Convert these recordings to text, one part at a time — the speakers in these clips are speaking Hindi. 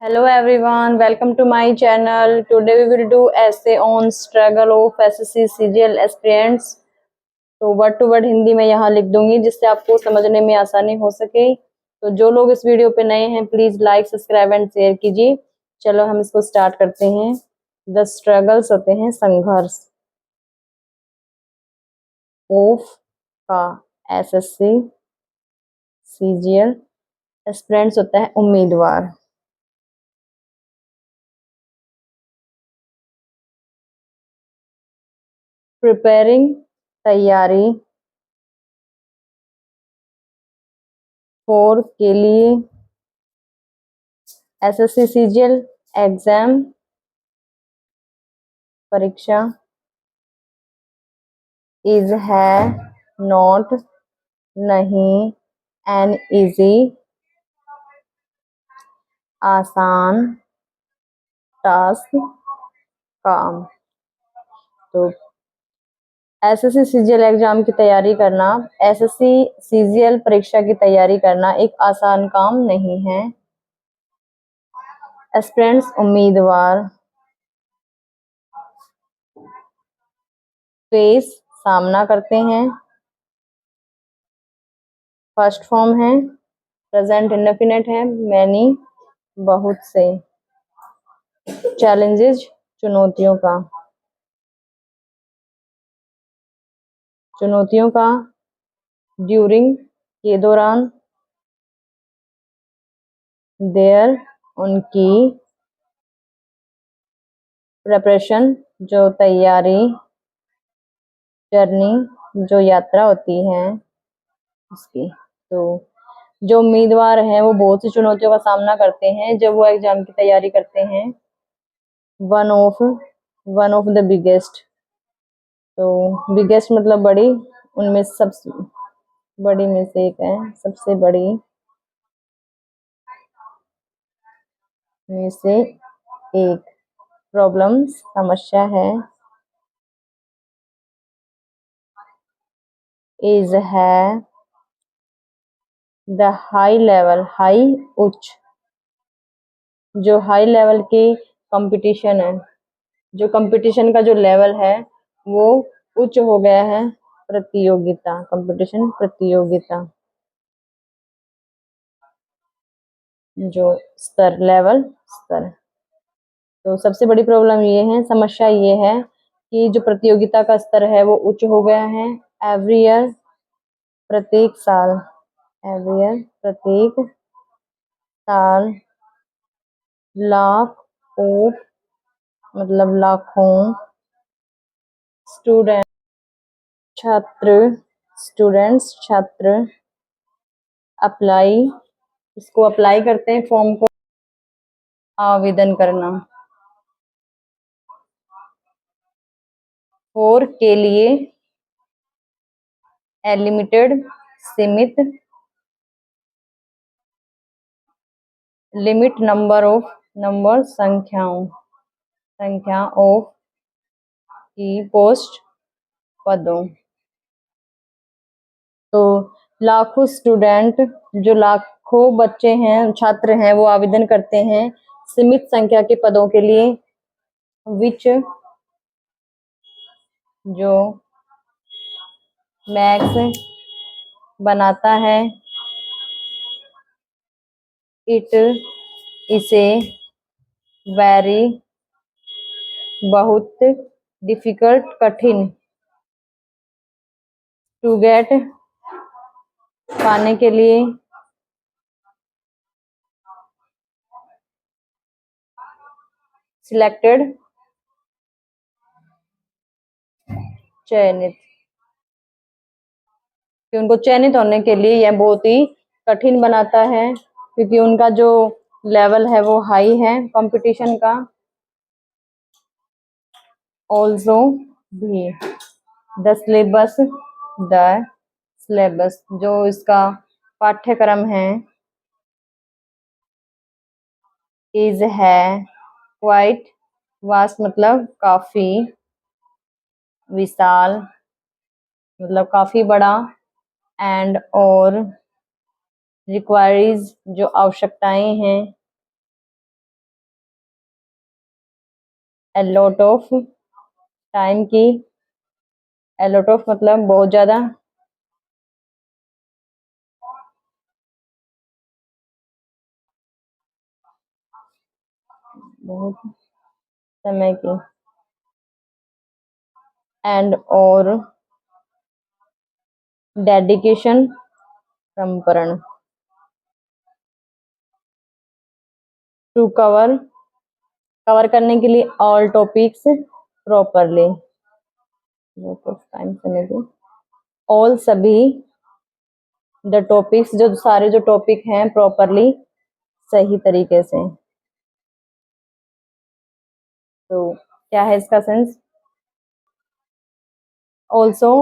Hello everyone, welcome to my channel. Today we will do essay on struggle of SSC CGL aspirants. तो वर्ड टू वर्ड हिंदी में यहाँ लिख दूंगी जिससे आपको समझने में आसानी हो सके। तो जो लोग इस वीडियो पे नए हैं please like subscribe and share कीजिए। चलो हम इसको स्टार्ट करते हैं। द स्ट्रगल्स होते हैं संघर्ष, ऑफ का SSC CGL एस्पिरेंट्स होता है उम्मीदवार। प्रिपेयरिंग तैयारी, फोर के लिए, SSC CGL एग्जाम परीक्षा, इज है नॉट नहीं, एन इजी आसान, टास्क काम। तो SSC CGL एग्जाम की तैयारी करना, SSC CGL परीक्षा की तैयारी करना एक आसान काम नहीं है। एस्पिरेंट्स उम्मीदवार, फेस सामना करते हैं, फर्स्ट फॉर्म है, प्रेजेंट इंडेफिनिट है, मैनी बहुत से, चैलेंजेस चुनौतियों का, ड्यूरिंग के दौरान, देयर उनकी, प्रिपरेशन जो तैयारी, जर्नी जो यात्रा होती है उसकी। तो जो उम्मीदवार हैं वो बहुत सी चुनौतियों का सामना करते हैं जब वो एग्जाम की तैयारी करते हैं। वन ऑफ द बिगेस्ट, तो बिगेस्ट मतलब बड़ी, उनमें सबसे बड़ी में से एक है, सबसे बड़ी में से एक। प्रॉब्लम्स समस्या है, इज है, द हाई लेवल हाई उच्च, जो हाई लेवल की कंपटीशन है, जो कंपटीशन का जो लेवल है वो उच्च हो गया है। प्रतियोगिता, कंपटीशन प्रतियोगिता, जो स्तर लेवल स्तर। तो सबसे बड़ी प्रॉब्लम ये है, समस्या ये है कि जो प्रतियोगिता का स्तर है वो उच्च हो गया है। एवरी ईयर प्रत्येक साल, एवरी ईयर प्रत्येक साल, लाख ऑफ मतलब लाखों, स्टूडेंट छात्र, स्टूडेंट्स छात्र, अप्लाई, इसको अप्लाई करते हैं फॉर्म को, आवेदन करना। फोर के लिए, लिमिटेड सीमित, लिमिट नंबर ऑफ नंबर संख्या ऑफ की पोस्ट पदों। तो लाखों स्टूडेंट, जो लाखों बच्चे हैं छात्र हैं वो आवेदन करते हैं सीमित संख्या के पदों के लिए। विच जो मैक्स बनाता है, इट इसे, वेरी बहुत, डिफिकल्ट कठिन, टू गेट पाने के लिए, सिलेक्टेड चयनित, कि उनको चयनित होने के लिए यह बहुत ही कठिन बनाता है क्योंकि उनका जो लेवल है वो हाई है कंपटीशन का। ऑल्सो भी, द सिलेबस जो इसका पाठ्यक्रम है, इज है, क्वाइट वास्ट मतलब काफी, विशाल मतलब काफी बड़ा, एंड और, रिक्वायरीज जो आवश्यकताएं हैं, a lot of, टाइम की, a lot of मतलब बहुत ज्यादा, बहुत समय की, एंड और डेडिकेशन, समर्पण, टू कवर, कवर करने के लिए, ऑल टॉपिक्स प्रॉपरली, टाइम समय की, ऑल सभी, द टॉपिक्स जो सारे जो टॉपिक हैं प्रॉपरली, सही तरीके से। तो क्या है इसका सेंस? ऑल्सो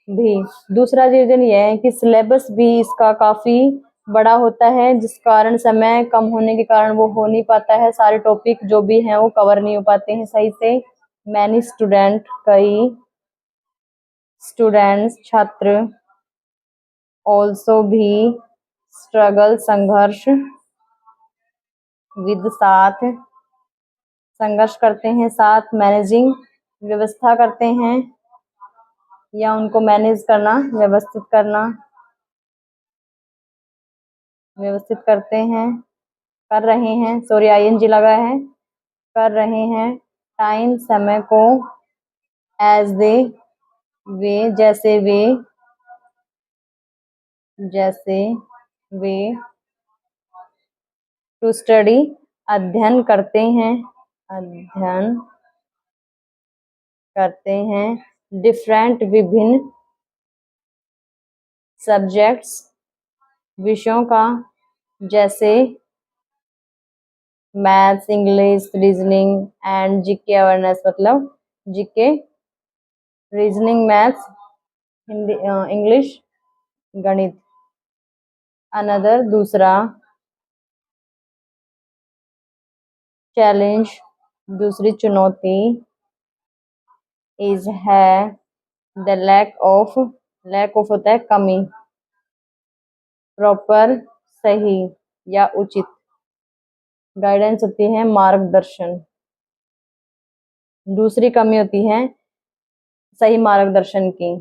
भी, दूसरा रीजन ये है कि सिलेबस भी इसका काफी बड़ा होता है, जिस कारण समय कम होने के कारण वो हो नहीं पाता है, सारे टॉपिक जो भी हैं वो कवर नहीं हो पाते हैं सही से। मैनी स्टूडेंट, कई स्टूडेंट्स, छात्र, ऑल्सो भी, स्ट्रगल, संघर्ष, विद, साथ, संघर्ष करते हैं साथ, मैनेजिंग, व्यवस्था करते हैं या उनको मैनेज करना, व्यवस्थित करना, व्यवस्थित करते हैं, कर रहे हैं, सॉरी आईएनजी लगा है, कर रहे हैं, टाइम, समय को, एज दे, वे, जैसे वे, जैसे वे, टू स्टडी, अध्ययन करते हैं, अध्ययन करते हैं, डिफरेंट, विभिन्न, सब्जेक्ट्स, विषयों का, जैसे maths, English, reasoning and GK awareness, मतलब GK, reasoning, maths, Hindi, English, गणित। अनदर, दूसरा, चैलेंज, दूसरी चुनौती, इज है, द लैक ऑफ होता है कमी, प्रॉपर, सही या उचित, गाइडेंस होती है मार्गदर्शन, दूसरी कमी होती है सही मार्गदर्शन की।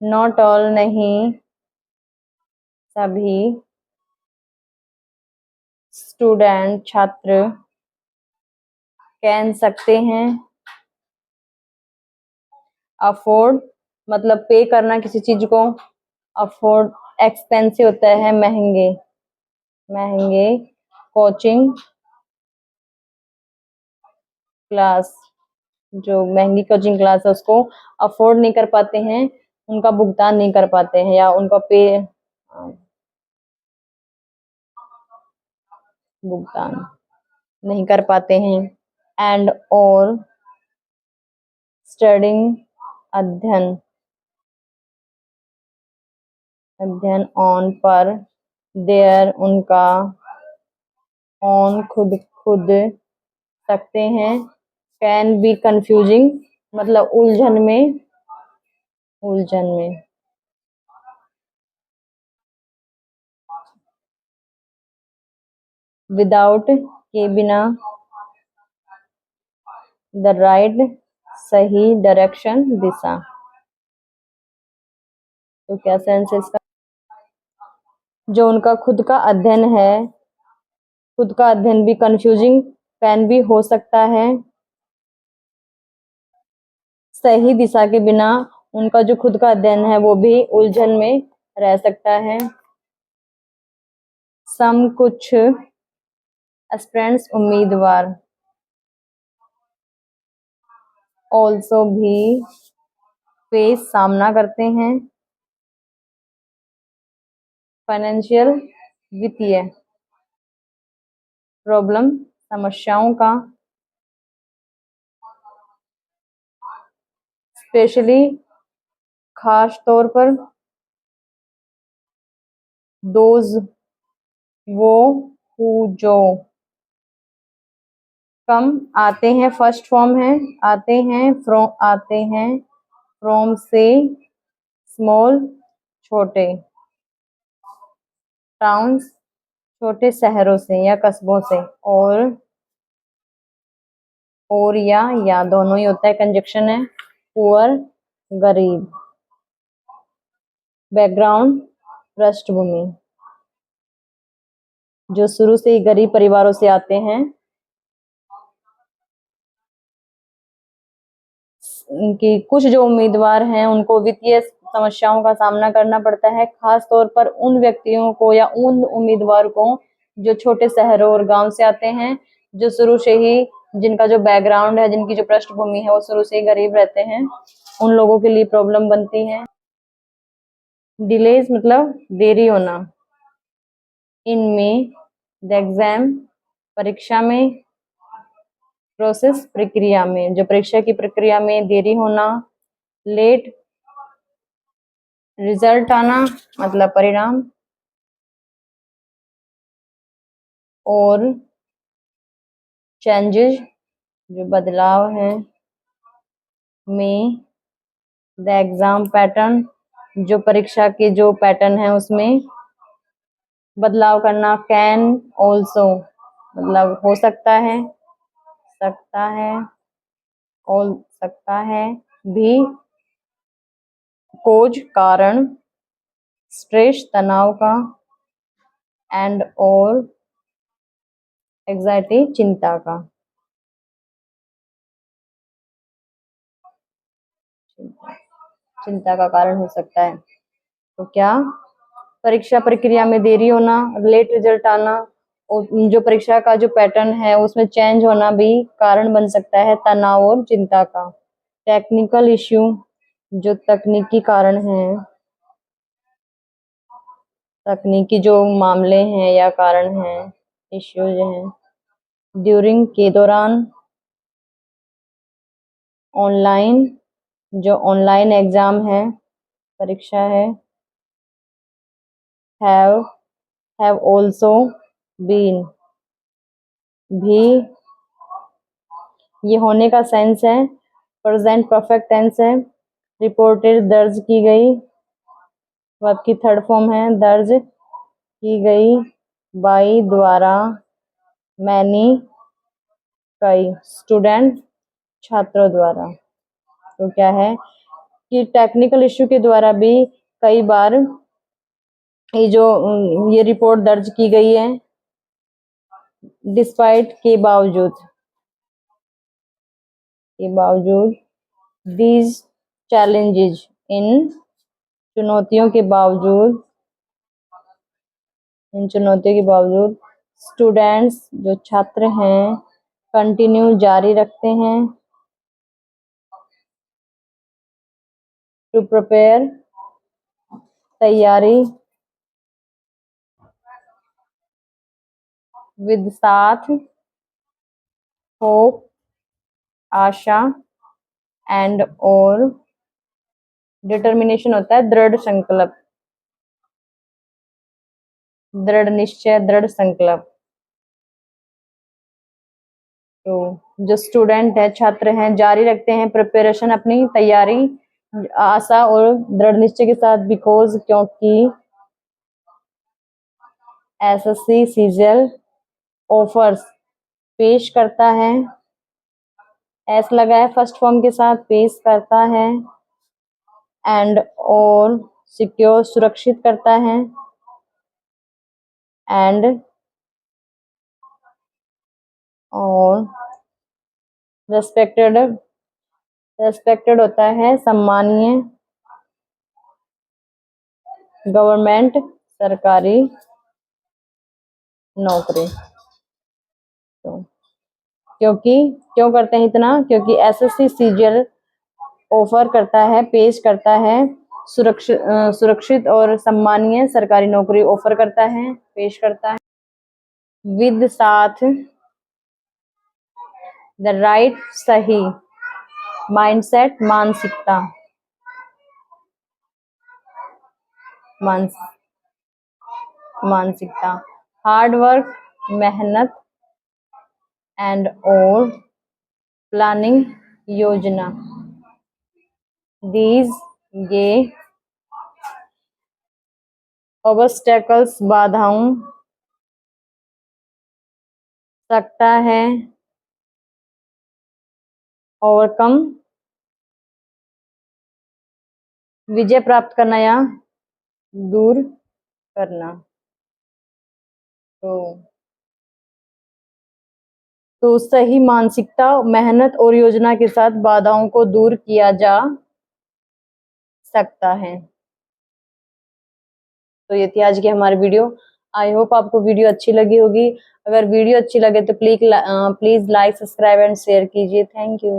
नॉट ऑल, नहीं सभी, स्टूडेंट, छात्र, कैन, सकते हैं, अफोर्ड मतलब पे करना किसी चीज को, अफोर्ड, एक्सपेंसिव होता है महंगे, महंगे, कोचिंग क्लास, जो महंगी कोचिंग क्लास है उसको अफोर्ड नहीं कर पाते हैं, उनका भुगतान नहीं कर पाते हैं या उनका पे, भुगतान नहीं कर पाते हैं। एंड और स्टडिंग, अध्ययन, अध्ययन, ऑन, पर, देयर, उनका, ऑन, खुद, खुद, सकते हैं, कैन बी कंफ्यूजिंग मतलब उलझन में, उलझन में, विदाउट, के बिना, द राइट, सही, डायरेक्शन, दिशा। तो क्या सेंस है इसका? जो उनका खुद का अध्ययन है, खुद का अध्ययन भी कंफ्यूजिंग कैन भी हो सकता है, सही दिशा के बिना उनका जो खुद का अध्ययन है वो भी उलझन में रह सकता है। सम, कुछ, एस्पिरेंट्स, उम्मीदवार, ऑल्सो भी, फेस, सामना करते हैं, फाइनेंशियल, वित्तीय, प्रॉब्लम, समस्याओं का, स्पेशली, खास तौर पर, दोज, वो, हु, जो, कम, आते हैं, फर्स्ट फॉर्म है, आते हैं, फ्रॉम, आते हैं, फ्रॉम से, स्मॉल, छोटे, टाउन्स, छोटे शहरों से या कस्बों से, और और या दोनों ही होता है, कंजक्शन है। पुअर गरीब, बैकग्राउंड पृष्ठभूमि, जो शुरू से ही गरीब परिवारों से आते हैं, कि कुछ जो उम्मीदवार हैं उनको वित्तीय समस्याओं का सामना करना पड़ता है, खास तौर पर उन व्यक्तियों को या उन उम्मीदवार को जो छोटे शहरों और गांव से आते हैं, जो शुरू से ही, जिनका जो बैकग्राउंड है, जिनकी जो पृष्ठभूमि है वो शुरू से ही गरीब रहते हैं, उन लोगों के लिए प्रॉब्लम बनती है। डिलेज मतलब देरी होना, इनमें द एग्जाम परीक्षा में, प्रोसेस प्रक्रिया में, जो परीक्षा की प्रक्रिया में देरी होना, लेट रिजल्ट आना मतलब परिणाम, और चेंजेस जो बदलाव है, में द एग्जाम पैटर्न जो परीक्षा के जो पैटर्न है उसमें बदलाव करना, कैन ऑल्सो मतलब हो सकता है, सकता है, और सकता है भी, कोज कारण, स्ट्रेस तनाव का, एंड और एग्जाइटी चिंता का, चिंता का कारण हो सकता है। तो क्या, परीक्षा प्रक्रिया में देरी होना, लेट रिजल्ट आना, और जो परीक्षा का जो पैटर्न है उसमें चेंज होना भी कारण बन सकता है तनाव और चिंता का। टेक्निकल इश्यू जो तकनीकी कारण है, तकनीकी जो मामले हैं या कारण हैं, इश्यूज हैं। ड्यूरिंग के दौरान, ऑनलाइन जो ऑनलाइन एग्जाम है, परीक्षा है। हैव ऑल्सो बीन भी, ये होने का सेंस है, प्रेजेंट परफेक्ट टेंस है। रिपोर्टेड दर्ज की गई, वर्ब की थर्ड फॉर्म है, दर्ज की गई, बाई द्वारा, मैनी कई, स्टूडेंट छात्रों द्वारा। तो क्या है कि टेक्निकल इश्यू के द्वारा भी कई बार ये जो ये रिपोर्ट दर्ज की गई है, डिस्पाइट के बावजूद, दीज चैलेंजेस इन चुनौतियों के बावजूद, इन चुनौतियों के बावजूद, स्टूडेंट्स जो छात्र हैं, कंटिन्यू जारी रखते हैं, टू प्रिपेयर तैयारी, विद साथ, होप आशा, एंड और डिटर्मिनेशन होता है दृढ़ संकल्प, दृढ़ निश्चय, दृढ़ संकल्प। तो जो स्टूडेंट है, छात्र हैं, जारी रखते हैं प्रिपरेशन अपनी तैयारी, आशा और दृढ़ निश्चय के साथ, बिकॉज क्योंकि एसएससी सीजीएल ऑफर्स पेश करता है, एस लगा है फर्स्ट फॉर्म के साथ, पेश करता है, एंड और सिक्योर सुरक्षित करता है, एंड और रेस्पेक्टेड, रेस्पेक्टेड होता है सम्मानीय, गवर्नमेंट सरकारी नौकरी। तो क्योंकि क्यों करते हैं इतना, क्योंकि एसएससी सीजीएल ऑफर करता है, पेश करता है सुरक्षित और सम्मानीय सरकारी नौकरी ऑफर करता है, पेश करता है, विद साथ, द राइट सही, माइंडसेट मानसिकता, मानसिकता, हार्ड वर्क मेहनत, एंड और प्लानिंग योजना, दीज ये ऑब्स्टेकल्स बाधाओं, सकता है ओवरकम, विजय प्राप्त करना या दूर करना। तो सही मानसिकता, मेहनत और योजना के साथ बाधाओं को दूर किया जा सकता है। तो ये थी आज की हमारी वीडियो। आई होप आपको वीडियो अच्छी लगी होगी। अगर वीडियो अच्छी लगे तो please like, subscribe and share कीजिए। Thank you.